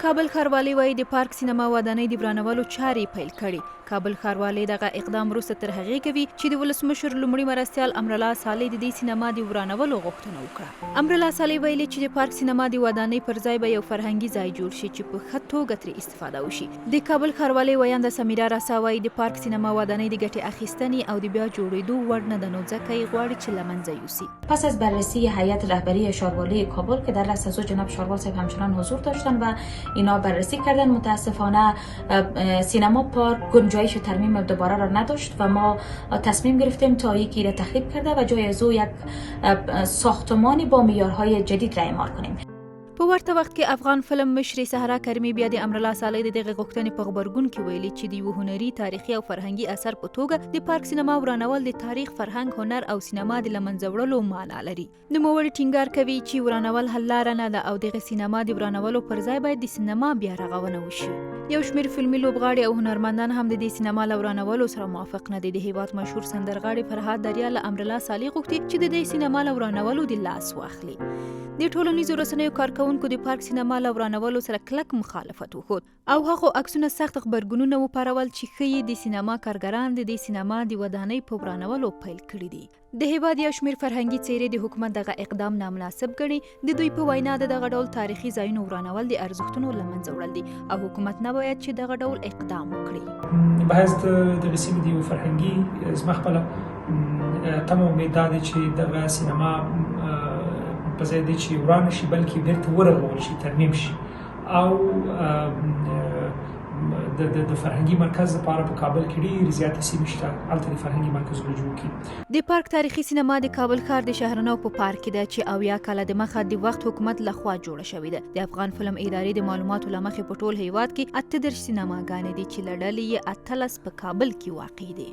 کابل ښاروالۍ وایي د پارک سینما ودانۍ د ورانولو چارې پیل کړي. کابل ښاروالۍ دغه اقدام وروسته تر هغې کوي چې د ولسمشر لومړي مرستیال امرالله صالح د دې سینما د ورانولو غوښتنه وکړه. امرالله صالح ویلي چې د پارک سینما د ودانۍ پر ځای به یو فرهنګي ځای جوړ شي چې په ښه توګه ترې استفاده وشي. د کابل ښاروالۍ ویانده سمیرا رسا وایي د پارک سینما ودانۍ د ګټې اخیستنې او د بیا جوړېدو وړ نه ده، نو ځکه یې غواړي چې له منځه یوسي. پس از بررسی هیئت رهبری شاروالۍ کابل که در رأس از جناب شاروال صاحب همچنان حضور داشتن و اینا بررسی کردن، متاسفانه سینما پارک گنجایش ترمیم دوباره را نداشت و ما تصمیم گرفتیم تا یکی را تخریب کرده و جای از او یک ساختمانی با معیارهای جدید را اعمار کنیم. په ورته وخت کې افغان فلم مشري سهرا کریمي بیا د امرالله صالح د دغه غوښتنې په غبرګون کې ویلي چې د یو هنري، تاریخي او فرهنګي اثر په توګه د پارک سینما ورانول د تاریخ، فرهنګ، هنر او سینما د له منځه وړلو معنا لري. نوموړي ټینګار کوي چې ورانول حل لاره نه ده او دغه سینما د ورانولو پر ځای باید د سینما بیا رغونه وشي. یو شمېر فلمي لوبغاړي او هنرمندان هم د دې سینما له ورانولو سره موافق نه دي. د هیواد مشهور سندرغاړي فرهاد دریا له امرالله صالح غوښتي چې د دې سینما له ورانولو د لاس واخلي. د ټولنیزو رسنیو کارکونکو د پارک سینما له ورانولو سره کلک مخالفت وښود او هغو عکسونه سخت غبرګونونه وپارول چې ښیي د سینما کارګران د دې سینما د ودانۍ په ورانولو پیل کړي دي. د هیواد یو شمېر فرهنګي څېرې د حکومت دغه اقدام نامناسب ګڼي. د دوی په وینا د دغه ډول تاریخي ځایونو ورانول د ارزښتونو له منځه وړل دي او حکومت نه باید چې دغه ډول اقدام وکړي. بحث د سیمې د یو فرهنګي زما خپله تمه امید دا دی چې دغه سینما په ځای دی چې وران شي بلکې بیرته ورغول شي، ترمیم شي او د فرهنګي مرکز لپاره په کابل کې ډېرې زیاتې سیمې شته، هلته د فرهنګي مرکزونه جوړ کړي. د پارک تاریخي سینما د کابل ښار د شهرنو په پارک کې ده چې 70 کاله دمخه د وخت حکومت لخوا جوړه شوې ده. د افغان فلم ادارې د معلوماتو له مخې په ټول هیواد کې 38 سینماګانې دي چې له ډلې یې 18 په کابل کې واقع دي.